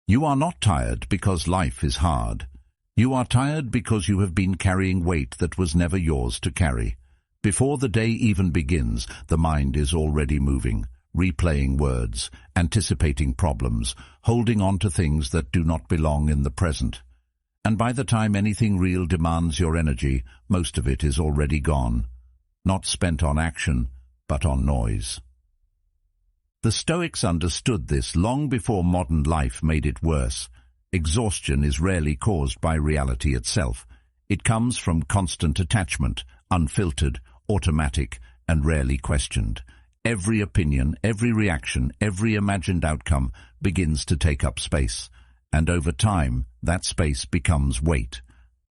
You are not tired because life is hard. You are tired because you have been carrying weight that was never yours to carry. Before the day even begins, the mind is already moving, replaying words, anticipating problems, holding on to things that do not belong in the present. And by the time anything real demands your energy, most of it is already gone, not spent on action, but on noise. The Stoics understood this long before modern life made it worse. Exhaustion is rarely caused by reality itself. It comes from constant attachment, unfiltered, automatic, and rarely questioned. Every opinion, every reaction, every imagined outcome begins to take up space, and over time, that space becomes weight.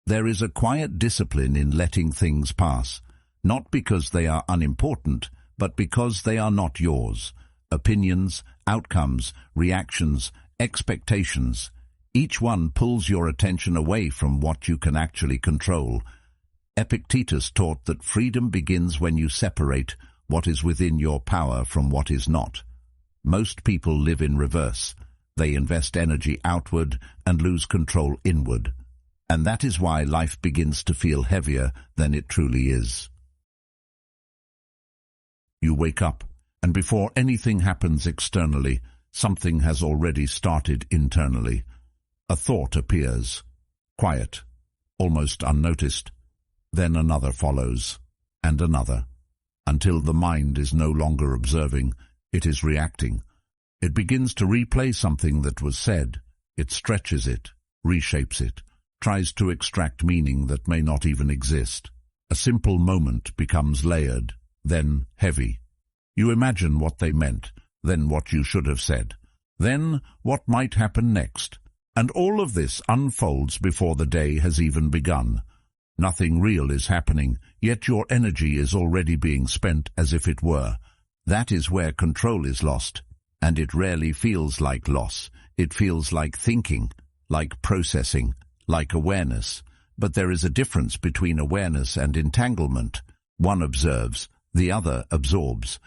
There is a quiet discipline in letting things pass, not because they are unimportant, but because they are not yours. Opinions, outcomes, reactions, expectations, each one pulls your attention away from what you can actually control. Epictetus taught that freedom begins when you separate what is within your power from what is not. Most people live in reverse. They invest energy outward and lose control inward. And that is why life begins to feel heavier than it truly is. You wake up, and before anything happens externally, something has already started internally. A thought appears, quiet, almost unnoticed. Then another follows, and another, until the mind is no longer observing, it is reacting. It begins to replay something that was said. It stretches it, reshapes it, tries to extract meaning that may not even exist. A simple moment becomes layered, then heavy. You imagine what they meant, then what you should have said, then what might happen next. And all of this unfolds before the day has even begun. Nothing real is happening, yet your energy is already being spent as if it were. That is where control is lost, and it rarely feels like loss. It feels like thinking, like processing, like awareness. But there is a difference between awareness and entanglement. One observes, the other absorbs.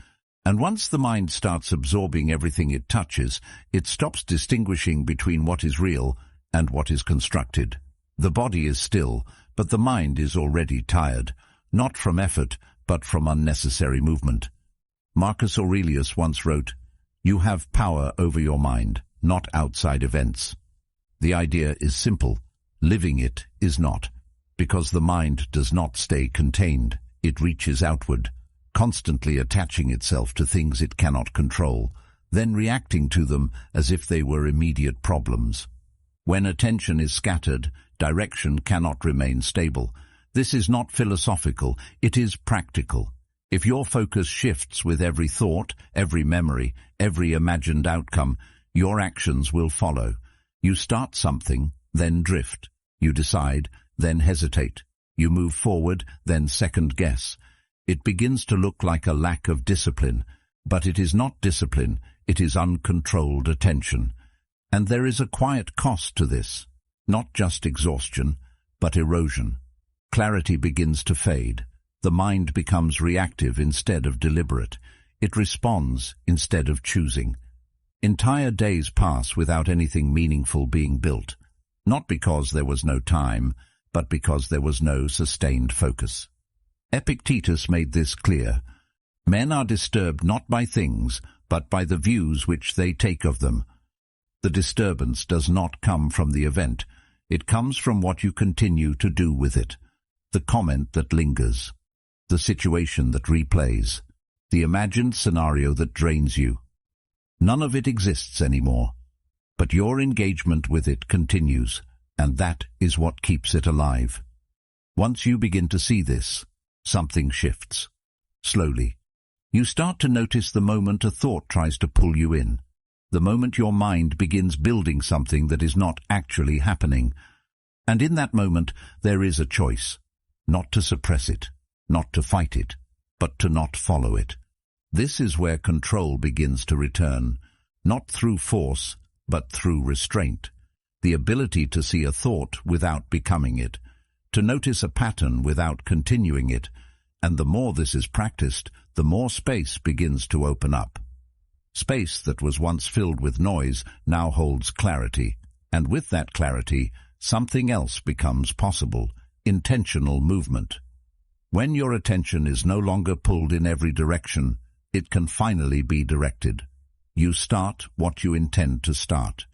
And once the mind starts absorbing everything it touches, it stops distinguishing between what is real and what is constructed. The body is still, but the mind is already tired, not from effort, but from unnecessary movement. Marcus Aurelius once wrote, "You have power over your mind, not outside events." The idea is simple. Living it is not, because the mind does not stay contained. It reaches outward, constantly attaching itself to things it cannot control, then reacting to them as if they were immediate problems. When attention is scattered, direction cannot remain stable. This is not philosophical, it is practical. If your focus shifts with every thought, every memory, every imagined outcome, your actions will follow. You start something, then drift. You decide, then hesitate. You move forward, then second-guess. It begins to look like a lack of discipline, but it is not discipline, it is uncontrolled attention. And there is a quiet cost to this, not just exhaustion, but erosion. Clarity begins to fade. The mind becomes reactive instead of deliberate. It responds instead of choosing. Entire days pass without anything meaningful being built, not because there was no time, but because there was no sustained focus. Epictetus made this clear. Men are disturbed not by things, but by the views which they take of them. The disturbance does not come from the event. It comes from what you continue to do with it. The comment that lingers. The situation that replays. The imagined scenario that drains you. None of it exists anymore. But your engagement with it continues, and that is what keeps it alive. Once you begin to see this, something shifts. Slowly. You start to notice the moment a thought tries to pull you in. The moment your mind begins building something that is not actually happening. And in that moment, there is a choice. Not to suppress it, not to fight it, but to not follow it. This is where control begins to return, not through force, but through restraint. The ability to see a thought without becoming it, to notice a pattern without continuing it, and the more this is practiced, the more space begins to open up. Space that was once filled with noise now holds clarity. And with that clarity, something else becomes possible: intentional movement. When your attention is no longer pulled in every direction, it can finally be directed. You start what you intend to start.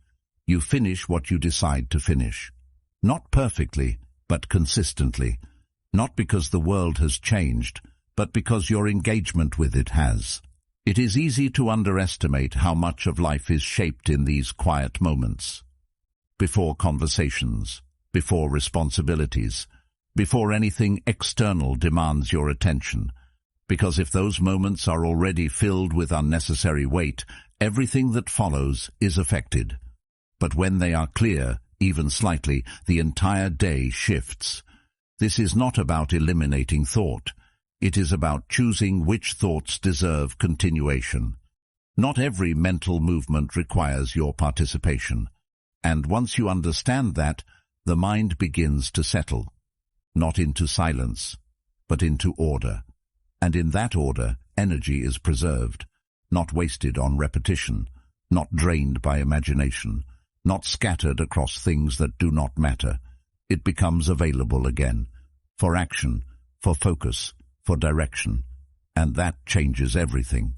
You finish what you decide to finish. Not perfectly, but consistently. Not because the world has changed, but because your engagement with it has. It is easy to underestimate how much of life is shaped in these quiet moments. Before conversations, before responsibilities, before anything external demands your attention. Because if those moments are already filled with unnecessary weight, everything that follows is affected. But when they are clear, even slightly, the entire day shifts. This is not about eliminating thought. It is about choosing which thoughts deserve continuation. Not every mental movement requires your participation. And once you understand that, the mind begins to settle. Not into silence, but into order. And in that order, energy is preserved, not wasted on repetition, not drained by imagination, not scattered across things that do not matter. It becomes available again, for action, for focus, for direction. And that changes everything.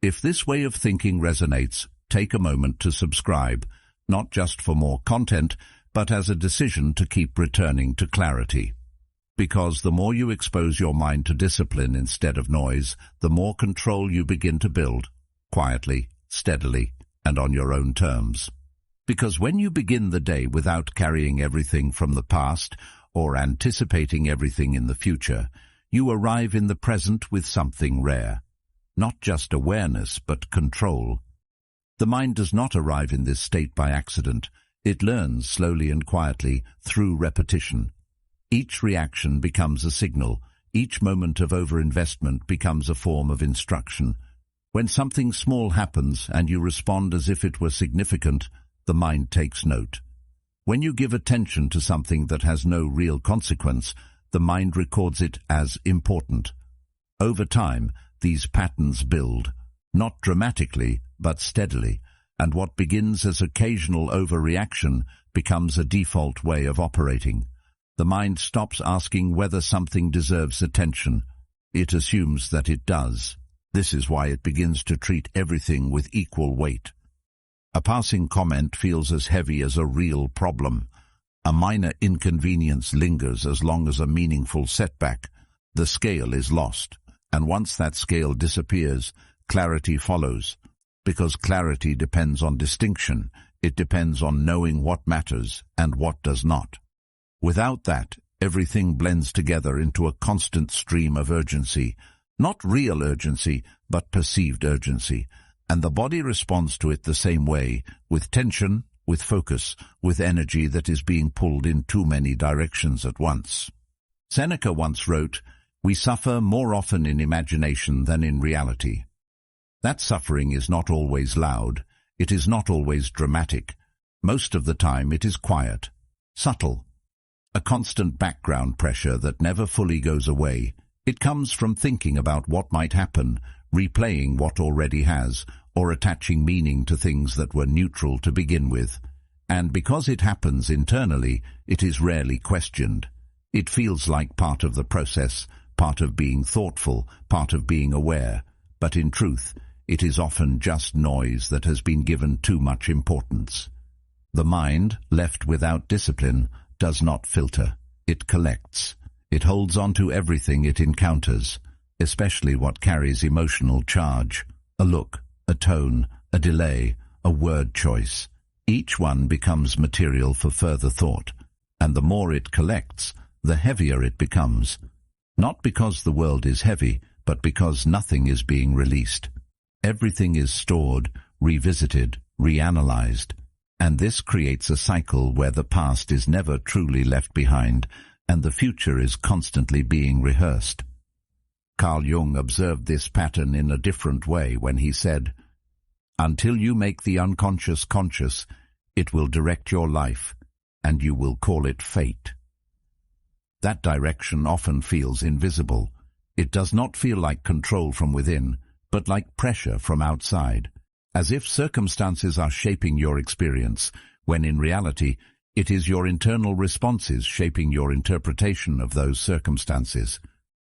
If this way of thinking resonates, take a moment to subscribe, not just for more content, but as a decision to keep returning to clarity. Because the more you expose your mind to discipline instead of noise, the more control you begin to build, quietly, steadily, and on your own terms. Because when you begin the day without carrying everything from the past or anticipating everything in the future, you arrive in the present with something rare. Not just awareness, but control. The mind does not arrive in this state by accident. It learns slowly and quietly through repetition. Each reaction becomes a signal. Each moment of overinvestment becomes a form of instruction. When something small happens and you respond as if it were significant, the mind takes note. When you give attention to something that has no real consequence, the mind records it as important. Over time, these patterns build, not dramatically, but steadily, and what begins as occasional overreaction becomes a default way of operating. The mind stops asking whether something deserves attention. It assumes that it does. This is why it begins to treat everything with equal weight. A passing comment feels as heavy as a real problem. A minor inconvenience lingers as long as a meaningful setback. The scale is lost, and once that scale disappears, clarity follows. Because clarity depends on distinction, it depends on knowing what matters and what does not. Without that, everything blends together into a constant stream of urgency. Not real urgency, but perceived urgency. And the body responds to it the same way, with tension, with focus, with energy that is being pulled in too many directions at once. Seneca once wrote, "We suffer more often in imagination than in reality." That suffering is not always loud. It is not always dramatic. Most of the time it is quiet, subtle. A constant background pressure that never fully goes away. It comes from thinking about what might happen, replaying what already has, or attaching meaning to things that were neutral to begin with. And because it happens internally, it is rarely questioned. It feels like part of the process, part of being thoughtful, part of being aware. But in truth, it is often just noise that has been given too much importance. The mind, left without discipline, does not filter. It collects. It holds on to everything it encounters, especially what carries emotional charge. A look, a tone, a delay, a word choice. Each one becomes material for further thought, and the more it collects, the heavier it becomes. Not because the world is heavy, but because nothing is being released. Everything is stored, revisited, reanalyzed, and this creates a cycle where the past is never truly left behind, and the future is constantly being rehearsed. Carl Jung observed this pattern in a different way when he said, "Until you make the unconscious conscious, it will direct your life, and you will call it fate." That direction often feels invisible. It does not feel like control from within, but like pressure from outside. As if circumstances are shaping your experience, when in reality it is your internal responses shaping your interpretation of those circumstances.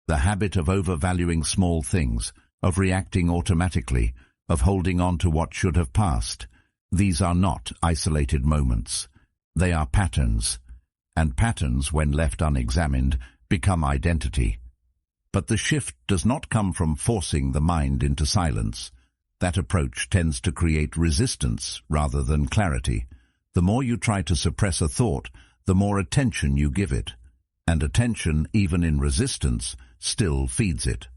The habit of overvaluing small things, of reacting automatically, of holding on to what should have passed. These are not isolated moments. They are patterns, and patterns, when left unexamined, become identity. But the shift does not come from forcing the mind into silence. That approach tends to create resistance rather than clarity. The more you try to suppress a thought, the more attention you give it. And attention, even in resistance, still feeds it.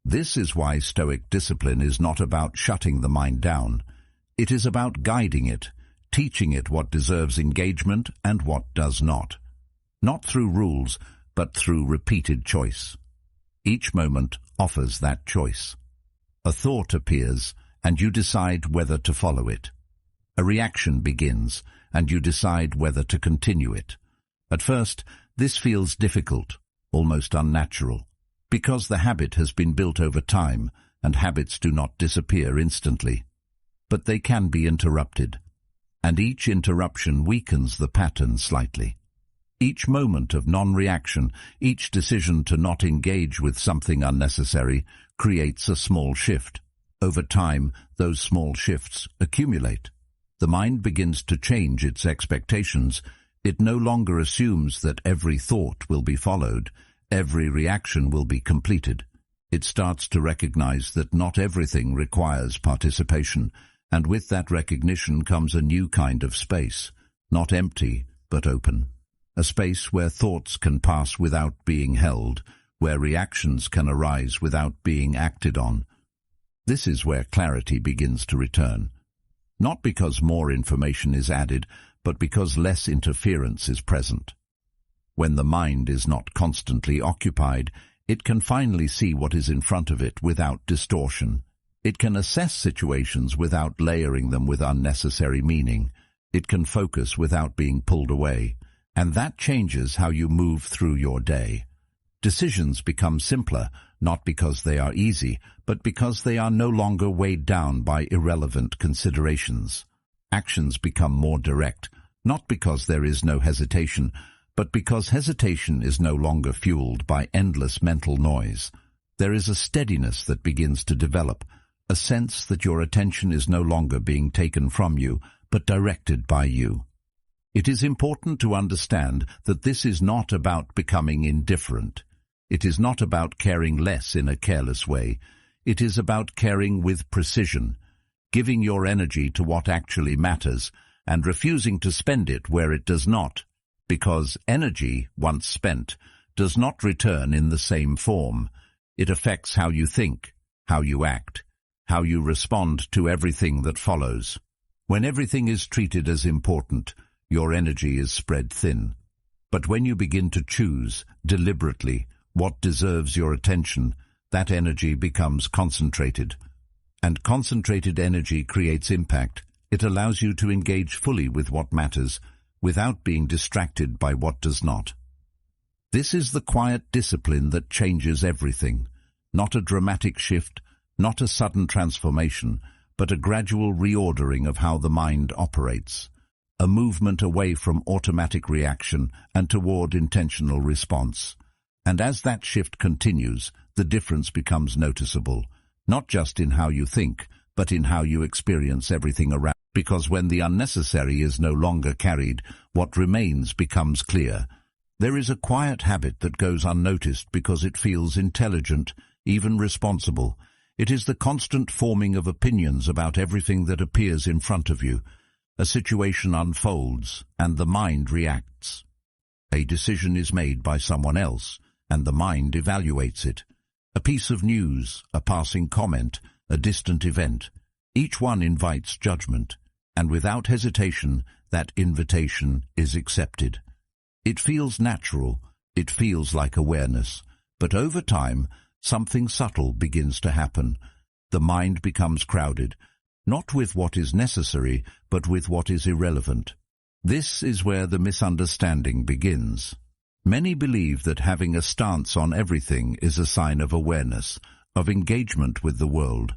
This is why Stoic discipline is not about shutting the mind down. It is about guiding it, teaching it what deserves engagement and what does not. Not through rules, but through repeated choice. Each moment offers that choice. A thought appears, and you decide whether to follow it. A reaction begins, and you decide whether to continue it. At first, this feels difficult, almost unnatural, because the habit has been built over time, and habits do not disappear instantly. But they can be interrupted, and each interruption weakens the pattern slightly. Each moment of non-reaction, each decision to not engage with something unnecessary, creates a small shift. Over time, those small shifts accumulate. The mind begins to change its expectations. It no longer assumes that every thought will be followed, every reaction will be completed. It starts to recognize that not everything requires participation, and with that recognition comes a new kind of space, not empty, but open. A space where thoughts can pass without being held, where reactions can arise without being acted on. This is where clarity begins to return. Not because more information is added, but because less interference is present. When the mind is not constantly occupied, it can finally see what is in front of it without distortion. It can assess situations without layering them with unnecessary meaning. It can focus without being pulled away. And that changes how you move through your day. Decisions become simpler, not because they are easy, but because they are no longer weighed down by irrelevant considerations. Actions become more direct, not because there is no hesitation, but because hesitation is no longer fueled by endless mental noise. There is a steadiness that begins to develop, a sense that your attention is no longer being taken from you, but directed by you. It is important to understand that this is not about becoming indifferent. It is not about caring less in a careless way. It is about caring with precision, giving your energy to what actually matters, and refusing to spend it where it does not, because energy, once spent, does not return in the same form. It affects how you think, how you act, how you respond to everything that follows. When everything is treated as important, your energy is spread thin. But when you begin to choose, deliberately, what deserves your attention, that energy becomes concentrated. And concentrated energy creates impact. It allows you to engage fully with what matters, without being distracted by what does not. This is the quiet discipline that changes everything. Not a dramatic shift, not a sudden transformation, but a gradual reordering of how the mind operates. A movement away from automatic reaction and toward intentional response. And as that shift continues, the difference becomes noticeable, not just in how you think, but in how you experience everything around. Because when the unnecessary is no longer carried, what remains becomes clear. There is a quiet habit that goes unnoticed because it feels intelligent, even responsible. It is the constant forming of opinions about everything that appears in front of you. A situation unfolds, and the mind reacts. A decision is made by someone else, and the mind evaluates it. A piece of news, a passing comment, a distant event. Each one invites judgment, and without hesitation, that invitation is accepted. It feels natural, it feels like awareness, but over time, something subtle begins to happen. The mind becomes crowded, not with what is necessary, but with what is irrelevant. This is where the misunderstanding begins. Many believe that having a stance on everything is a sign of awareness, of engagement with the world.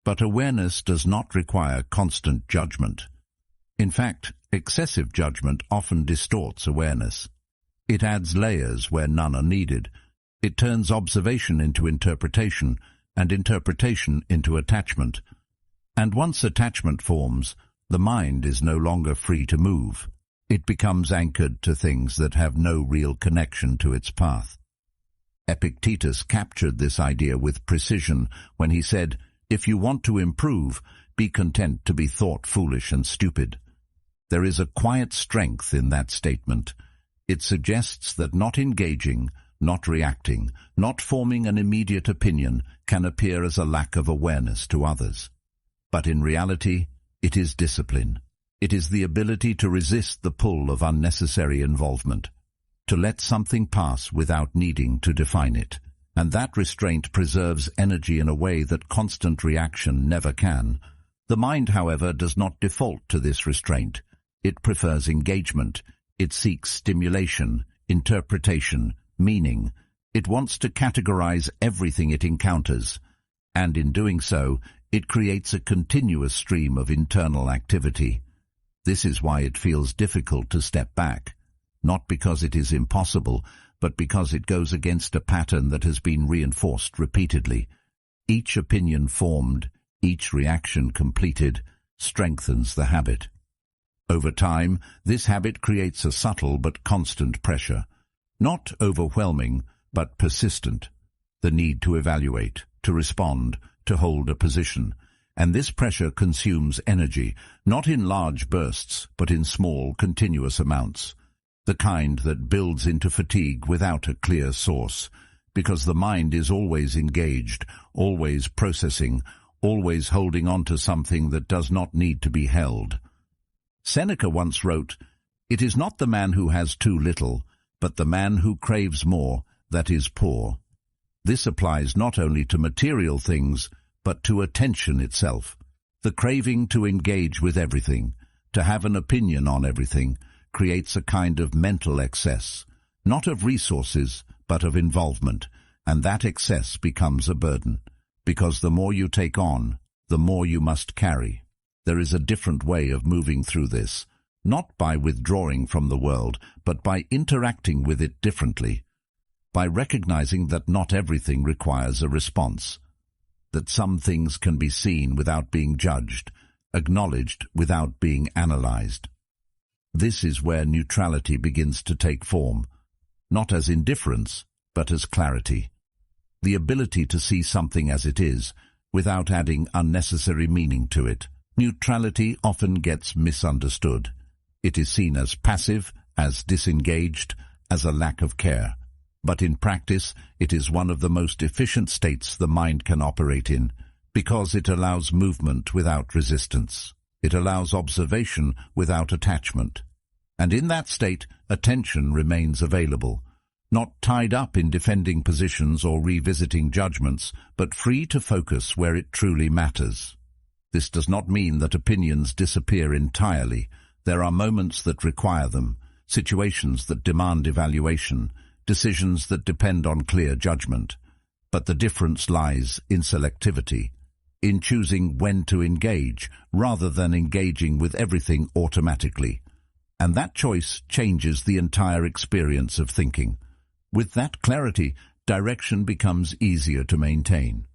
But awareness does not require constant judgment. In fact, Excessive judgment often distorts awareness. It adds layers where none are needed. It turns observation into interpretation, and interpretation into attachment. And once attachment forms, the mind is no longer free to move. It becomes anchored to things that have no real connection to its path. Epictetus captured this idea with precision when he said, "If you want to improve, be content to be thought foolish and stupid." There is a quiet strength in that statement. It suggests that not engaging, not reacting, not forming an immediate opinion can appear as a lack of awareness to others. But in reality, it is discipline. It is the ability to resist the pull of unnecessary involvement, to let something pass without needing to define it. And that restraint preserves energy in a way that constant reaction never can. The mind, however, does not default to this restraint. It prefers engagement. It seeks stimulation, interpretation, meaning. It wants to categorize everything it encounters, and in doing so, it creates a continuous stream of internal activity. This is why it feels difficult to step back, not because it is impossible, but because it goes against a pattern that has been reinforced repeatedly. Each opinion formed, each reaction completed, strengthens the habit. Over time, this habit creates a subtle but constant pressure, not overwhelming, but persistent. The need to evaluate, to respond, to hold a position. And this pressure consumes energy, not in large bursts, but in small, continuous amounts. The kind that builds into fatigue without a clear source, because the mind is always engaged, always processing, always holding on to something that does not need to be held. Seneca once wrote, "It is not the man who has too little, but the man who craves more that is poor." This applies not only to material things, but to attention itself. The craving to engage with everything, to have an opinion on everything, creates a kind of mental excess, not of resources, but of involvement, and that excess becomes a burden, because the more you take on, the more you must carry. There is a different way of moving through this, not by withdrawing from the world, but by interacting with it differently, by recognizing that not everything requires a response, that some things can be seen without being judged, acknowledged without being analyzed. This is where neutrality begins to take form, not as indifference, but as clarity. The ability to see something as it is, without adding unnecessary meaning to it. Neutrality often gets misunderstood. It is seen as passive, as disengaged, as a lack of care. But in practice, it is one of the most efficient states the mind can operate in, because it allows movement without resistance. It allows observation without attachment. And in that state, attention remains available, not tied up in defending positions or revisiting judgments, but free to focus where it truly matters. This does not mean that opinions disappear entirely. There are moments that require them, situations that demand evaluation, decisions that depend on clear judgment. But the difference lies in selectivity, in choosing when to engage, rather than engaging with everything automatically. And that choice changes the entire experience of thinking. With that clarity, direction becomes easier to maintain,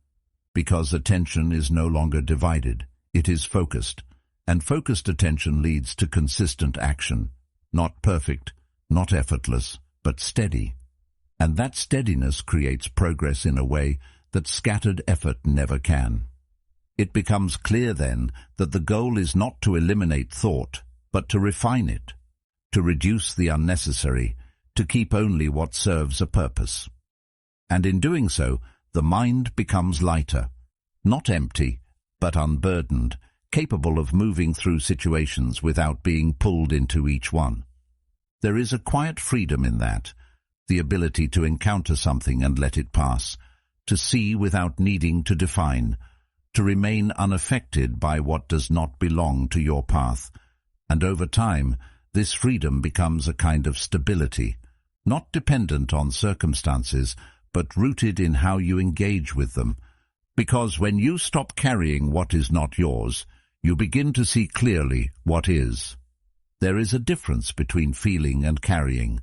because attention is no longer divided, it is focused, and focused attention leads to consistent action, not perfect, not effortless, but steady. And that steadiness creates progress in a way that scattered effort never can. It becomes clear then that the goal is not to eliminate thought, but to refine it, to reduce the unnecessary, to keep only what serves a purpose. And in doing so, the mind becomes lighter, not empty, but unburdened, capable of moving through situations without being pulled into each one. There is a quiet freedom in that, the ability to encounter something and let it pass, to see without needing to define, to remain unaffected by what does not belong to your path. And over time, this freedom becomes a kind of stability, not dependent on circumstances, but rooted in how you engage with them. Because when you stop carrying what is not yours, you begin to see clearly what is. There is a difference between feeling and carrying,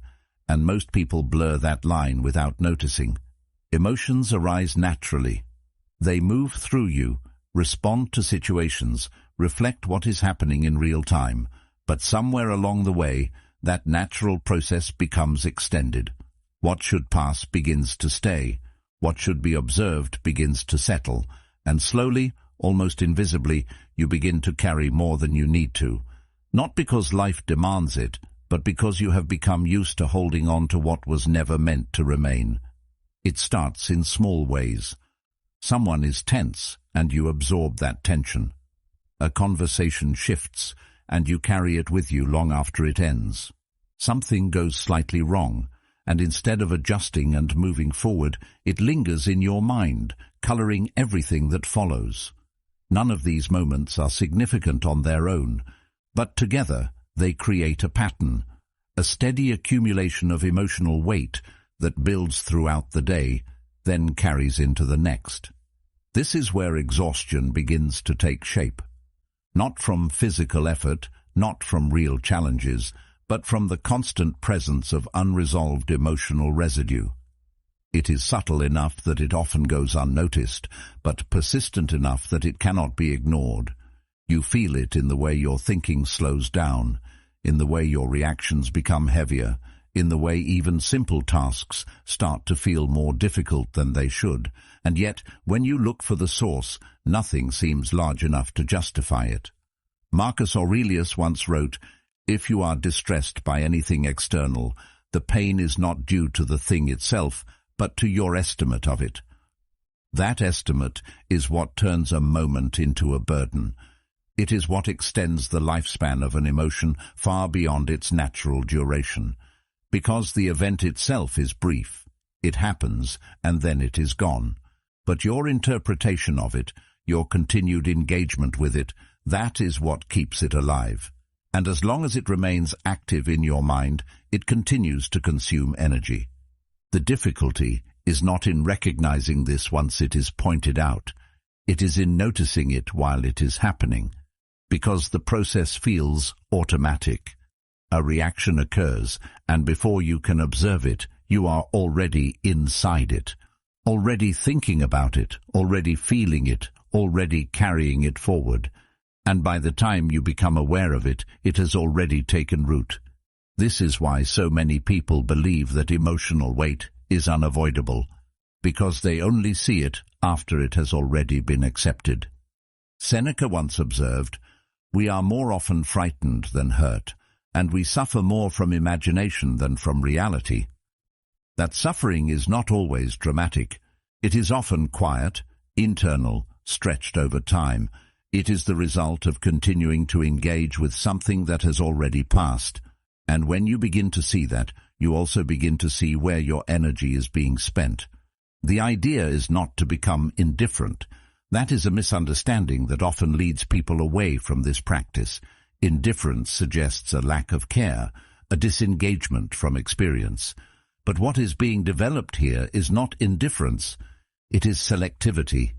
and most people blur that line without noticing. Emotions arise naturally. They move through you, respond to situations, reflect what is happening in real time, but somewhere along the way, that natural process becomes extended. What should pass begins to stay. What should be observed begins to settle, and slowly, almost invisibly, you begin to carry more than you need to. Not because life demands it, but because you have become used to holding on to what was never meant to remain. It starts in small ways. Someone is tense, and you absorb that tension. A conversation shifts, and you carry it with you long after it ends. Something goes slightly wrong, and instead of adjusting and moving forward, it lingers in your mind, coloring everything that follows. None of these moments are significant on their own, but together they create a pattern, a steady accumulation of emotional weight that builds throughout the day, then carries into the next. This is where exhaustion begins to take shape. Not from physical effort, not from real challenges, but from the constant presence of unresolved emotional residue. It is subtle enough that it often goes unnoticed, but persistent enough that it cannot be ignored. You feel it in the way your thinking slows down, in the way your reactions become heavier, in the way even simple tasks start to feel more difficult than they should, and yet, when you look for the source, nothing seems large enough to justify it. Marcus Aurelius once wrote, "If you are distressed by anything external, the pain is not due to the thing itself, but to your estimate of it." That estimate is what turns a moment into a burden. It is what extends the lifespan of an emotion far beyond its natural duration. Because the event itself is brief, it happens and then it is gone. But your interpretation of it, your continued engagement with it, that is what keeps it alive. And as long as it remains active in your mind, it continues to consume energy. The difficulty is not in recognizing this once it is pointed out. It is in noticing it while it is happening. Because the process feels automatic. A reaction occurs, and before you can observe it, you are already inside it, already thinking about it, already feeling it, already carrying it forward. And by the time you become aware of it, it has already taken root. This is why so many people believe that emotional weight is unavoidable, because they only see it after it has already been accepted. Seneca once observed, "We are more often frightened than hurt, and we suffer more from imagination than from reality." That suffering is not always dramatic. It is often quiet, internal, stretched over time. It is the result of continuing to engage with something that has already passed. And when you begin to see that, you also begin to see where your energy is being spent. The idea is not to become indifferent. That is a misunderstanding that often leads people away from this practice. Indifference suggests a lack of care, a disengagement from experience. But what is being developed here is not indifference, it is selectivity.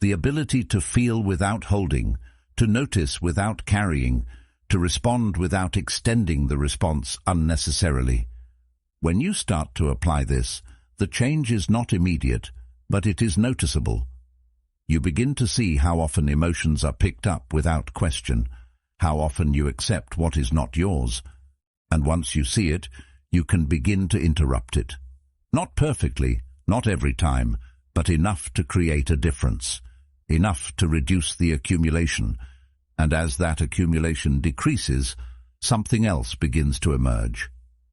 The ability to feel without holding, to notice without carrying, to respond without extending the response unnecessarily. When you start to apply this, the change is not immediate, but it is noticeable. You begin to see how often emotions are picked up without question, how often you accept what is not yours, and once you see it, you can begin to interrupt it. Not perfectly, not every time, but enough to create a difference, enough to reduce the accumulation, and as that accumulation decreases, something else begins to emerge,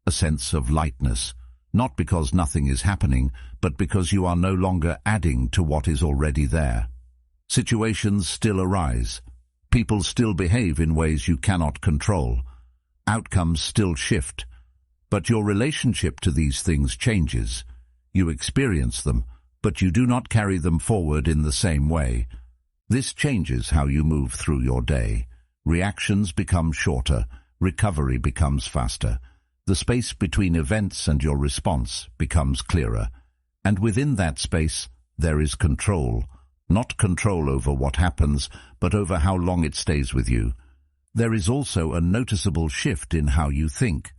a sense of lightness, not because nothing is happening, but because you are no longer adding to what is already there. Situations still arise. People still behave in ways you cannot control. Outcomes still shift. But your relationship to these things changes. You experience them, but you do not carry them forward in the same way. This changes how you move through your day. Reactions become shorter. Recovery becomes faster. The space between events and your response becomes clearer. And within that space, there is control. Not control over what happens, but over how long it stays with you. There is also a noticeable shift in how you think.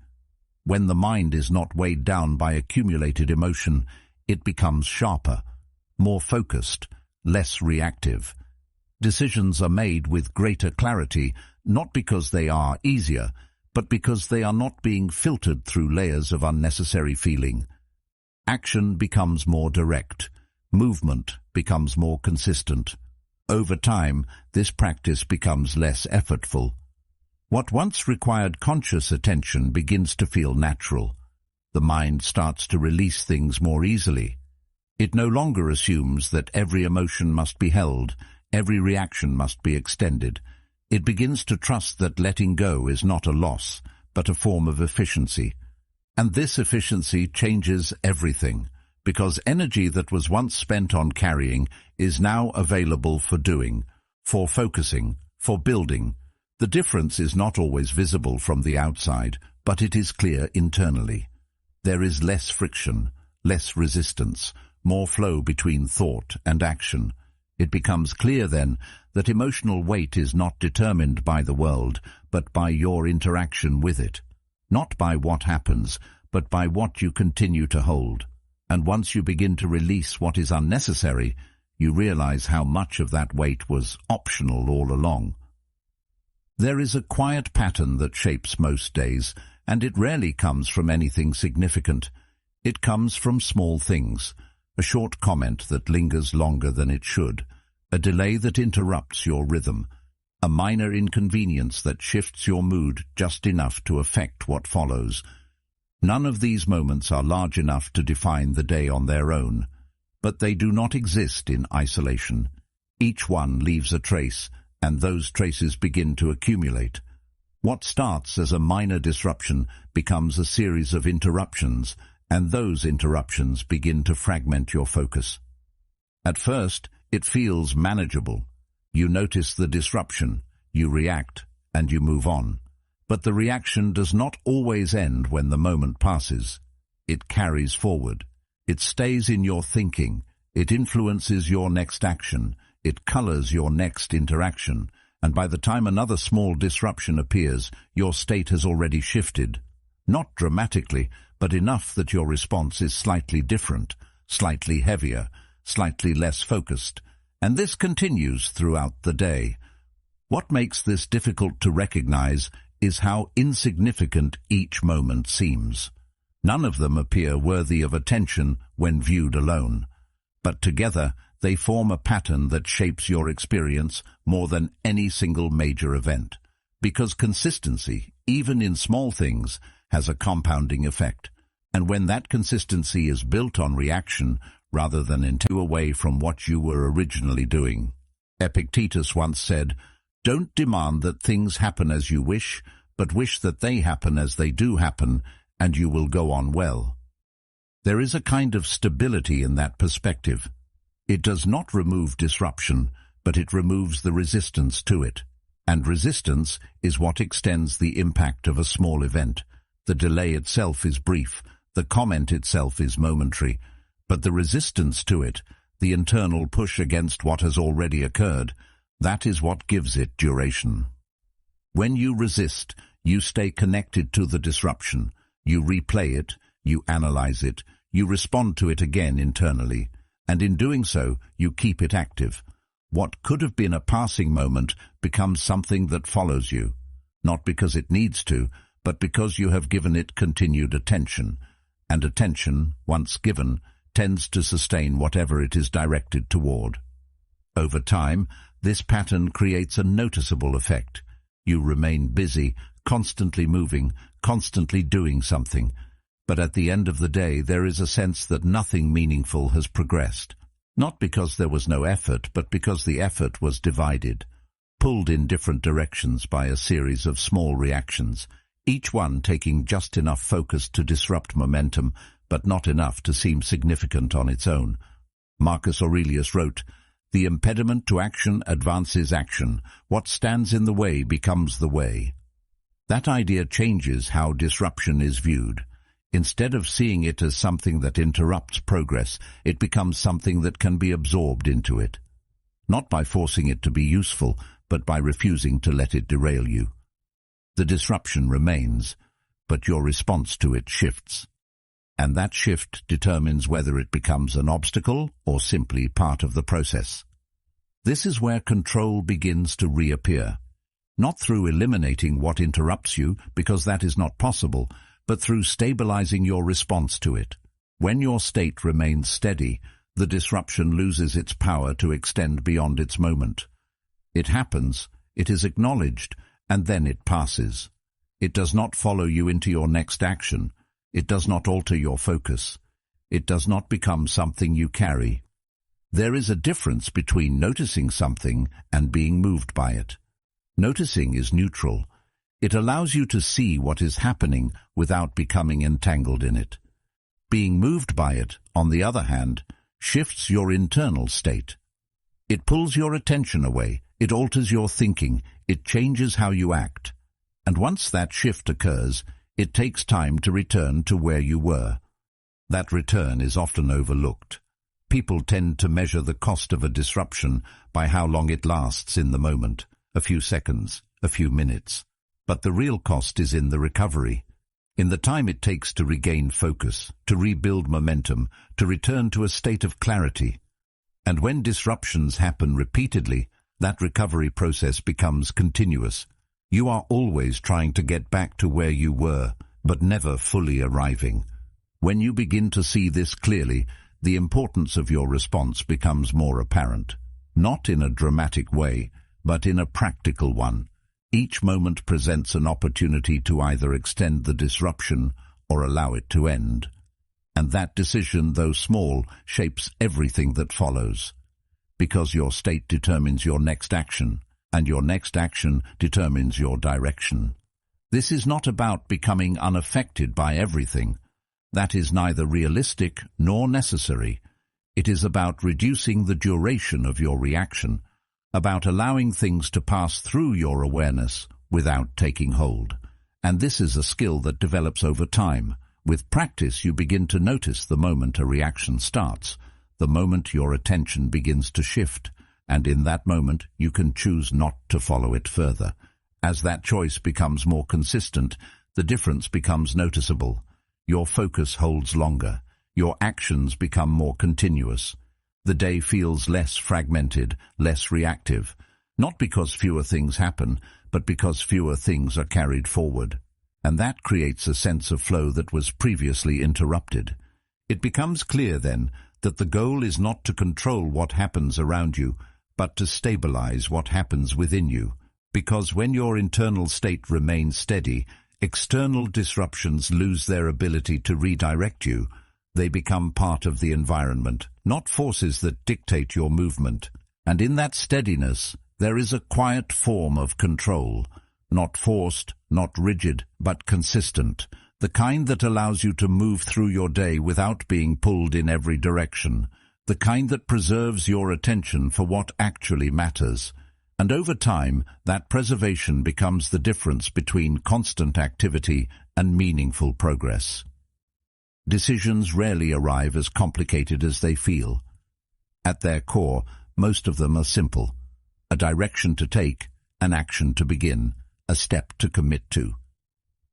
When the mind is not weighed down by accumulated emotion, it becomes sharper, more focused, less reactive. Decisions are made with greater clarity, not because they are easier, but because they are not being filtered through layers of unnecessary feeling. Action becomes more direct. Movement becomes more consistent. Over time, this practice becomes less effortful. What once required conscious attention begins to feel natural. The mind starts to release things more easily. It no longer assumes that every emotion must be held, every reaction must be extended. It begins to trust that letting go is not a loss, but a form of efficiency. And this efficiency changes everything, because energy that was once spent on carrying is now available for doing, for focusing, for building. The difference is not always visible from the outside, but it is clear internally. There is less friction, less resistance, more flow between thought and action. It becomes clear then that emotional weight is not determined by the world, but by your interaction with it. Not by what happens, but by what you continue to hold. And once you begin to release what is unnecessary, you realize how much of that weight was optional all along. There is a quiet pattern that shapes most days, and it rarely comes from anything significant. It comes from small things, a short comment that lingers longer than it should, a delay that interrupts your rhythm, a minor inconvenience that shifts your mood just enough to affect what follows. None of these moments are large enough to define the day on their own, but they do not exist in isolation. Each one leaves a trace, and those traces begin to accumulate. What starts as a minor disruption becomes a series of interruptions, and those interruptions begin to fragment your focus. At first, it feels manageable. You notice the disruption, you react, and you move on. But the reaction does not always end when the moment passes. It carries forward. It stays in your thinking. It influences your next action. It colors your next interaction. And by the time another small disruption appears, your state has already shifted. Not dramatically, but enough that your response is slightly different, slightly heavier, slightly less focused. And this continues throughout the day. What makes this difficult to recognize is how insignificant each moment seems. None of them appear worthy of attention when viewed alone. But together, they form a pattern that shapes your experience more than any single major event. Because consistency, even in small things, has a compounding effect. And when that consistency is built on reaction rather than away from what you were originally doing. Epictetus once said, "Don't demand that things happen as you wish, but wish that they happen as they do happen, and you will go on well." There is a kind of stability in that perspective. It does not remove disruption, but it removes the resistance to it. And resistance is what extends the impact of a small event. The delay itself is brief, the comment itself is momentary, but the resistance to it, the internal push against what has already occurred, that is what gives it duration. When you resist, you stay connected to the disruption. You replay it, you analyze it, you respond to it again internally, and in doing so, you keep it active. What could have been a passing moment becomes something that follows you, not because it needs to, but because you have given it continued attention, and attention, once given, tends to sustain whatever it is directed toward. Over time, this pattern creates a noticeable effect. You remain busy, constantly moving, constantly doing something, but at the end of the day there is a sense that nothing meaningful has progressed. Not because there was no effort, but because the effort was divided, pulled in different directions by a series of small reactions, each one taking just enough focus to disrupt momentum, but not enough to seem significant on its own. Marcus Aurelius wrote, "The impediment to action advances action. What stands in the way becomes the way." That idea changes how disruption is viewed. Instead of seeing it as something that interrupts progress, it becomes something that can be absorbed into it. Not by forcing it to be useful, but by refusing to let it derail you. The disruption remains, but your response to it shifts. And that shift determines whether it becomes an obstacle or simply part of the process. This is where control begins to reappear, not through eliminating what interrupts you, because that is not possible, but through stabilizing your response to it. When your state remains steady, the disruption loses its power to extend beyond its moment. It happens, it is acknowledged, and then it passes. It does not follow you into your next action. It does not alter your focus. It does not become something you carry. There is a difference between noticing something and being moved by it. Noticing is neutral. It allows you to see what is happening without becoming entangled in it. Being moved by it, on the other hand, shifts your internal state. It pulls your attention away, it alters your thinking, it changes how you act. And once that shift occurs, it takes time to return to where you were. That return is often overlooked. People tend to measure the cost of a disruption by how long it lasts in the moment, a few seconds, a few minutes. But the real cost is in the recovery, in the time it takes to regain focus, to rebuild momentum, to return to a state of clarity. And when disruptions happen repeatedly, that recovery process becomes continuous. You are always trying to get back to where you were, but never fully arriving. When you begin to see this clearly, the importance of your response becomes more apparent. Not in a dramatic way, but in a practical one. Each moment presents an opportunity to either extend the disruption or allow it to end. And that decision, though small, shapes everything that follows. Because your state determines your next action, and your next action determines your direction. This is not about becoming unaffected by everything. That is neither realistic nor necessary. It is about reducing the duration of your reaction, about allowing things to pass through your awareness without taking hold. And this is a skill that develops over time. With practice, you begin to notice the moment a reaction starts, the moment your attention begins to shift, and in that moment you can choose not to follow it further. As that choice becomes more consistent, the difference becomes noticeable. Your focus holds longer. Your actions become more continuous. The day feels less fragmented, less reactive, not because fewer things happen, but because fewer things are carried forward. And that creates a sense of flow that was previously interrupted. It becomes clear, then, that the goal is not to control what happens around you, but to stabilize what happens within you. Because when your internal state remains steady, external disruptions lose their ability to redirect you. They become part of the environment, not forces that dictate your movement. And in that steadiness, there is a quiet form of control, not forced, not rigid, but consistent, the kind that allows you to move through your day without being pulled in every direction, the kind that preserves your attention for what actually matters. And over time, that preservation becomes the difference between constant activity and meaningful progress. Decisions rarely arrive as complicated as they feel. At their core, most of them are simple. A direction to take, an action to begin, a step to commit to.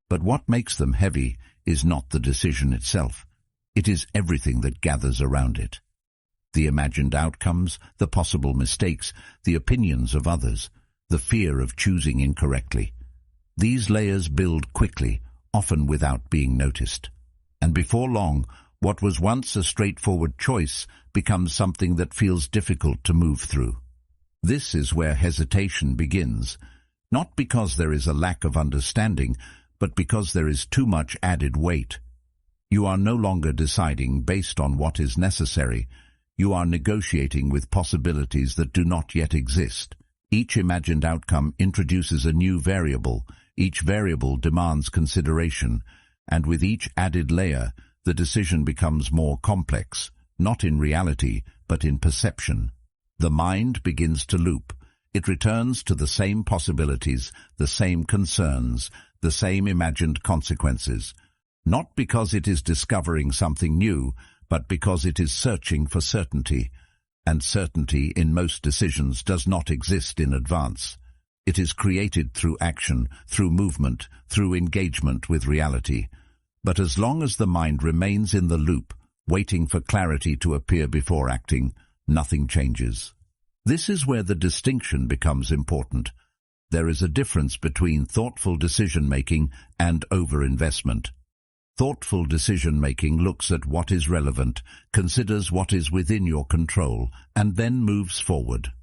But what makes them heavy is not the decision itself. It is everything that gathers around it. The imagined outcomes, the possible mistakes, the opinions of others, the fear of choosing incorrectly. These layers build quickly, often without being noticed. And before long, what was once a straightforward choice becomes something that feels difficult to move through. This is where hesitation begins, not because there is a lack of understanding, but because there is too much added weight. You are no longer deciding based on what is necessary. You are negotiating with possibilities that do not yet exist. Each imagined outcome introduces a new variable. Each variable demands consideration. And with each added layer, the decision becomes more complex, not in reality, but in perception. The mind begins to loop. It returns to the same possibilities, the same concerns, the same imagined consequences. Not because it is discovering something new, but because it is searching for certainty. And certainty in most decisions does not exist in advance. It is created through action, through movement, through engagement with reality. But as long as the mind remains in the loop, waiting for clarity to appear before acting, nothing changes. This is where the distinction becomes important. There is a difference between thoughtful decision-making and overinvestment. Thoughtful decision-making looks at what is relevant, considers what is within your control, and then moves forward.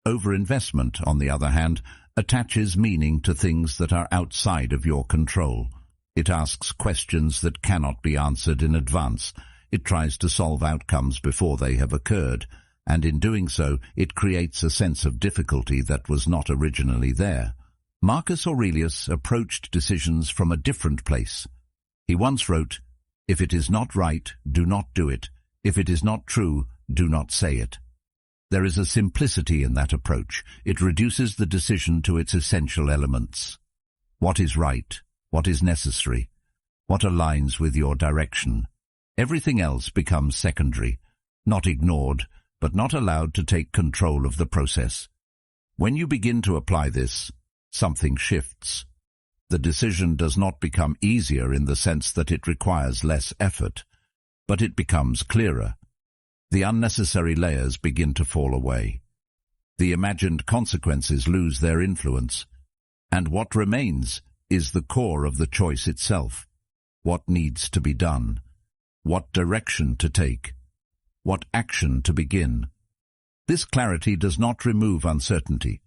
Overinvestment, on the other hand, attaches meaning to things that are outside of your control. It asks questions that cannot be answered in advance. It tries to solve outcomes before they have occurred, and in doing so, it creates a sense of difficulty that was not originally there. Marcus Aurelius approached decisions from a different place. He once wrote, "If it is not right, do not do it. If it is not true, do not say it." There is a simplicity in that approach. It reduces the decision to its essential elements. What is right? What is necessary? What aligns with your direction? Everything else becomes secondary, not ignored, but not allowed to take control of the process. When you begin to apply this, something shifts. The decision does not become easier in the sense that it requires less effort, but it becomes clearer. The unnecessary layers begin to fall away. The imagined consequences lose their influence, and what remains is the core of the choice itself. What needs to be done? What direction to take? What action to begin? This clarity does not remove uncertainty.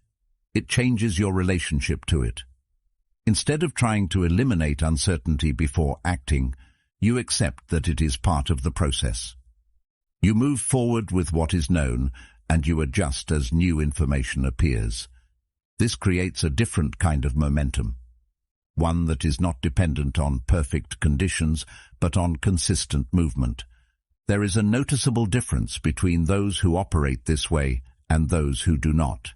It changes your relationship to it. Instead of trying to eliminate uncertainty before acting, you accept that it is part of the process. You move forward with what is known, and you adjust as new information appears. This creates a different kind of momentum, one that is not dependent on perfect conditions, but on consistent movement. There is a noticeable difference between those who operate this way and those who do not.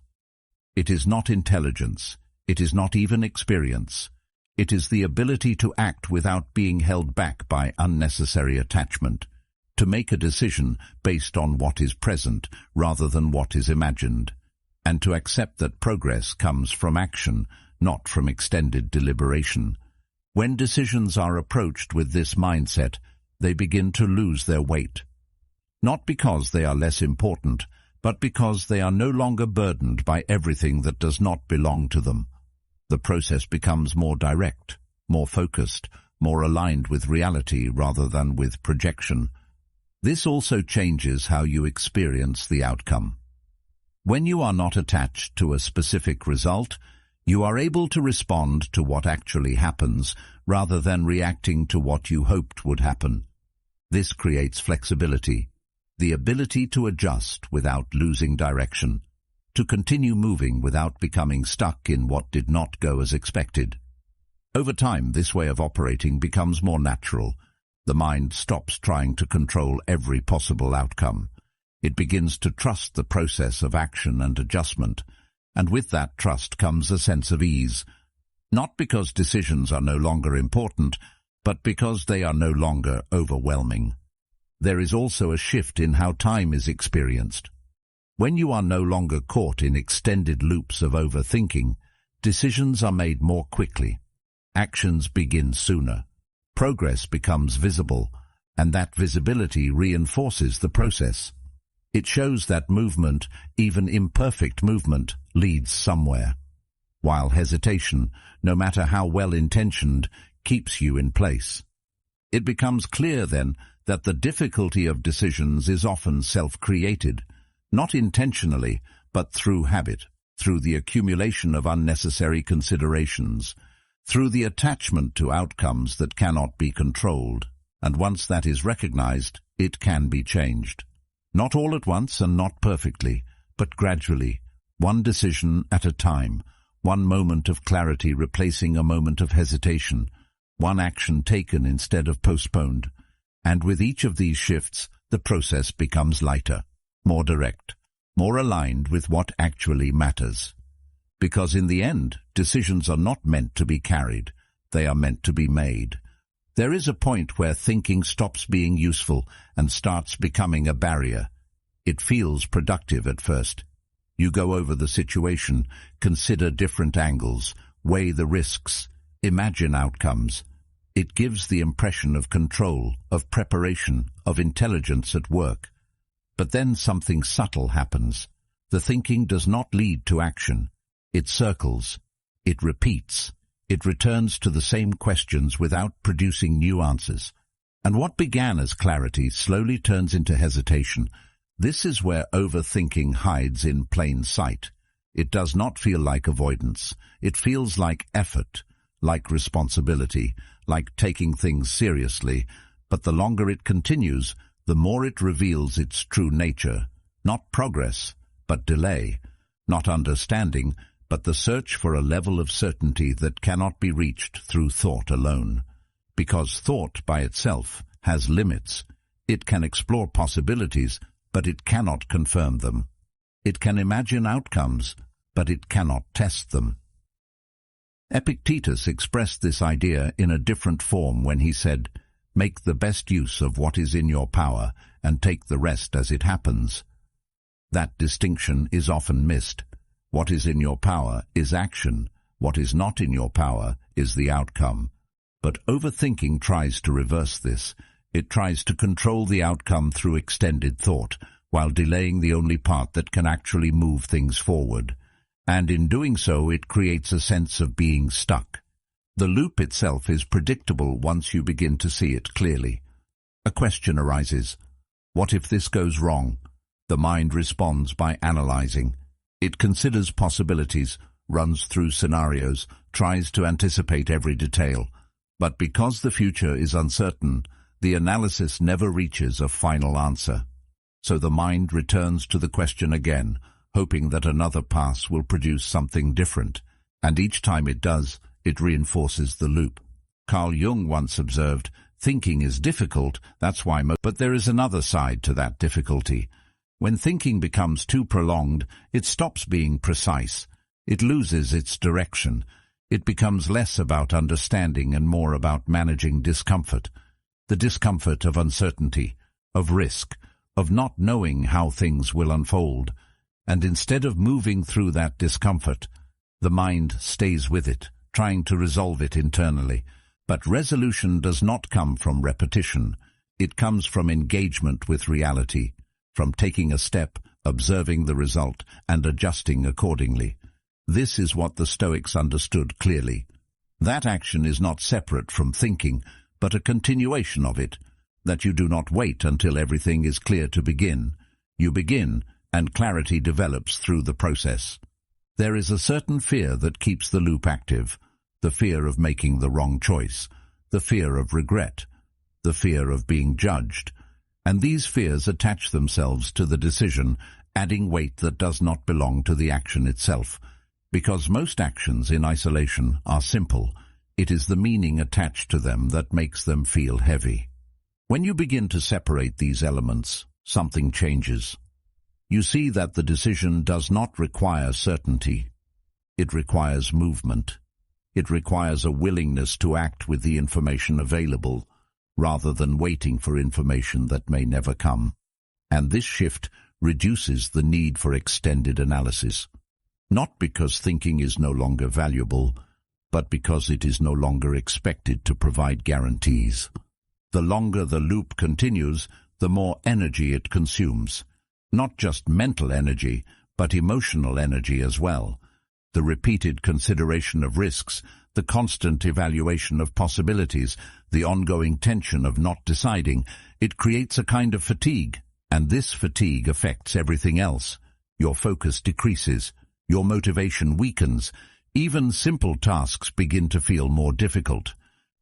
It is not intelligence. It is not even experience. It is the ability to act without being held back by unnecessary attachment, to make a decision based on what is present rather than what is imagined, and to accept that progress comes from action, not from extended deliberation. When decisions are approached with this mindset, they begin to lose their weight. Not because they are less important, but because they are no longer burdened by everything that does not belong to them. The process becomes more direct, more focused, more aligned with reality rather than with projection. This also changes how you experience the outcome. When you are not attached to a specific result, you are able to respond to what actually happens rather than reacting to what you hoped would happen. This creates flexibility, the ability to adjust without losing direction, to continue moving without becoming stuck in what did not go as expected. Over time, this way of operating becomes more natural. The mind stops trying to control every possible outcome. It begins to trust the process of action and adjustment, and with that trust comes a sense of ease, not because decisions are no longer important, but because they are no longer overwhelming. There is also a shift in how time is experienced. When you are no longer caught in extended loops of overthinking, decisions are made more quickly. Actions begin sooner. Progress becomes visible, and that visibility reinforces the process. It shows that movement, even imperfect movement, leads somewhere, while hesitation, no matter how well-intentioned, keeps you in place. It becomes clear, then, that the difficulty of decisions is often self-created, not intentionally, but through habit, through the accumulation of unnecessary considerations, through the attachment to outcomes that cannot be controlled, and once that is recognized, it can be changed. Not all at once and not perfectly, but gradually, one decision at a time, one moment of clarity replacing a moment of hesitation, one action taken instead of postponed. And with each of these shifts, the process becomes lighter, more direct, more aligned with what actually matters. Because in the end, decisions are not meant to be carried, they are meant to be made. There is a point where thinking stops being useful and starts becoming a barrier. It feels productive at first. You go over the situation, consider different angles, weigh the risks, imagine outcomes. It gives the impression of control, of preparation, of intelligence at work. But then something subtle happens. The thinking does not lead to action. It circles. It repeats. It returns to the same questions without producing new answers. And what began as clarity slowly turns into hesitation. This is where overthinking hides in plain sight. It does not feel like avoidance. It feels like effort, like responsibility, like taking things seriously. But the longer it continues, the more it reveals its true nature. Not progress, but delay. Not understanding, but the search for a level of certainty that cannot be reached through thought alone. Because thought by itself has limits. It can explore possibilities, but it cannot confirm them. It can imagine outcomes, but it cannot test them. Epictetus expressed this idea in a different form when he said, "Make the best use of what is in your power, and take the rest as it happens." That distinction is often missed. What is in your power is action. What is not in your power is the outcome. But overthinking tries to reverse this. It tries to control the outcome through extended thought, while delaying the only part that can actually move things forward. And in doing so, it creates a sense of being stuck. The loop itself is predictable once you begin to see it clearly. A question arises. What if this goes wrong? The mind responds by analyzing. It considers possibilities, runs through scenarios, tries to anticipate every detail. But because the future is uncertain, the analysis never reaches a final answer. So the mind returns to the question again, hoping that another pass will produce something different. And each time it does, it reinforces the loop. Carl Jung once observed, "Thinking is difficult, that's why but there is another side to that difficulty. When thinking becomes too prolonged, it stops being precise. It loses its direction. It becomes less about understanding and more about managing discomfort. The discomfort of uncertainty, of risk, of not knowing how things will unfold. And instead of moving through that discomfort, the mind stays with it, trying to resolve it internally. But resolution does not come from repetition. It comes from engagement with reality, from taking a step, observing the result, and adjusting accordingly. This is what the Stoics understood clearly. That action is not separate from thinking, but a continuation of it, that you do not wait until everything is clear to begin. You begin, and clarity develops through the process. There is a certain fear that keeps the loop active, the fear of making the wrong choice, the fear of regret, the fear of being judged, and these fears attach themselves to the decision, adding weight that does not belong to the action itself. Because most actions in isolation are simple, it is the meaning attached to them that makes them feel heavy. When you begin to separate these elements, something changes. You see that the decision does not require certainty. It requires movement. It requires a willingness to act with the information available, rather than waiting for information that may never come. And this shift reduces the need for extended analysis. Not because thinking is no longer valuable, but because it is no longer expected to provide guarantees. The longer the loop continues, the more energy it consumes. Not just mental energy, but emotional energy as well. The repeated consideration of risks, the constant evaluation of possibilities, the ongoing tension of not deciding, it creates a kind of fatigue. And this fatigue affects everything else. Your focus decreases. Your motivation weakens. Even simple tasks begin to feel more difficult.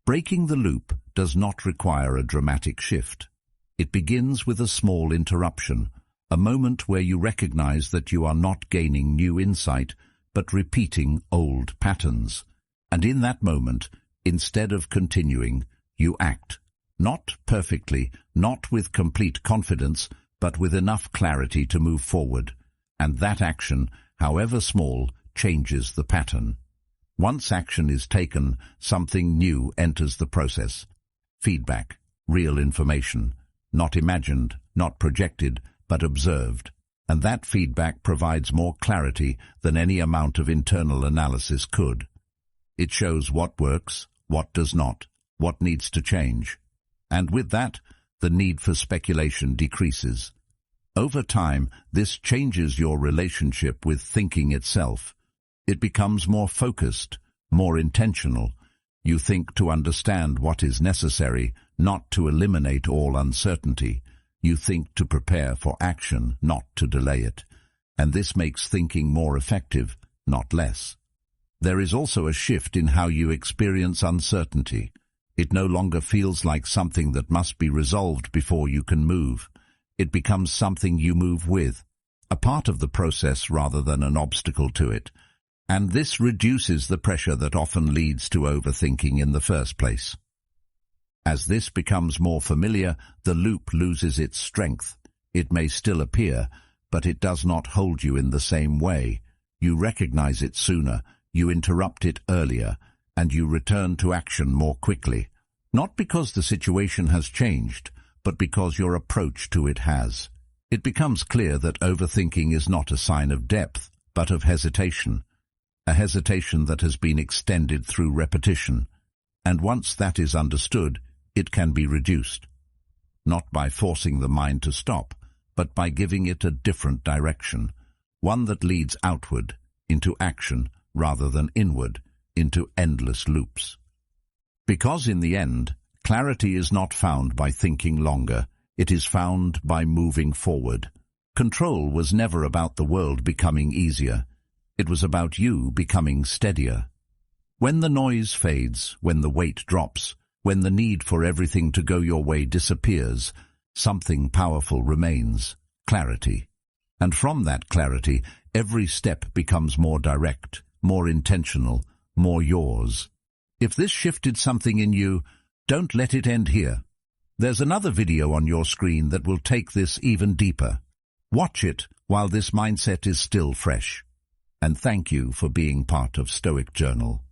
Breaking the loop does not require a dramatic shift. It begins with a small interruption, a moment where you recognize that you are not gaining new insight, but repeating old patterns. And in that moment, instead of continuing, you act. Not perfectly, not with complete confidence, but with enough clarity to move forward. And that action, however small, changes the pattern. Once action is taken, something new enters the process. Feedback, real information, not imagined, not projected, but observed. and that feedback provides more clarity than any amount of internal analysis could. It shows what works, what does not, what needs to change. And with that, the need for speculation decreases. Over time, this changes your relationship with thinking itself. It becomes more focused, more intentional. You think to understand what is necessary, not to eliminate all uncertainty. You think to prepare for action, not to delay it. And this makes thinking more effective, not less. There is also a shift in how you experience uncertainty. It no longer feels like something that must be resolved before you can move. It becomes something you move with, a part of the process rather than an obstacle to it. And this reduces the pressure that often leads to overthinking in the first place. As this becomes more familiar, the loop loses its strength. It may still appear, but it does not hold you in the same way. You recognize it sooner, you interrupt it earlier, and you return to action more quickly. Not because the situation has changed, but because your approach to it has. It becomes clear that overthinking is not a sign of depth, but of hesitation. A hesitation that has been extended through repetition. And once that is understood, it can be reduced. Not by forcing the mind to stop, but by giving it a different direction. One that leads outward, into action, rather than inward, into endless loops. Because in the end, clarity is not found by thinking longer, it is found by moving forward. Control was never about the world becoming easier. It was about you becoming steadier. When the noise fades, when the weight drops, when the need for everything to go your way disappears, something powerful remains: clarity. And from that clarity, every step becomes more direct, more intentional, more yours. If this shifted something in you, don't let it end here. There's another video on your screen that will take this even deeper. Watch it while this mindset is still fresh. And thank you for being part of Stoic Journal.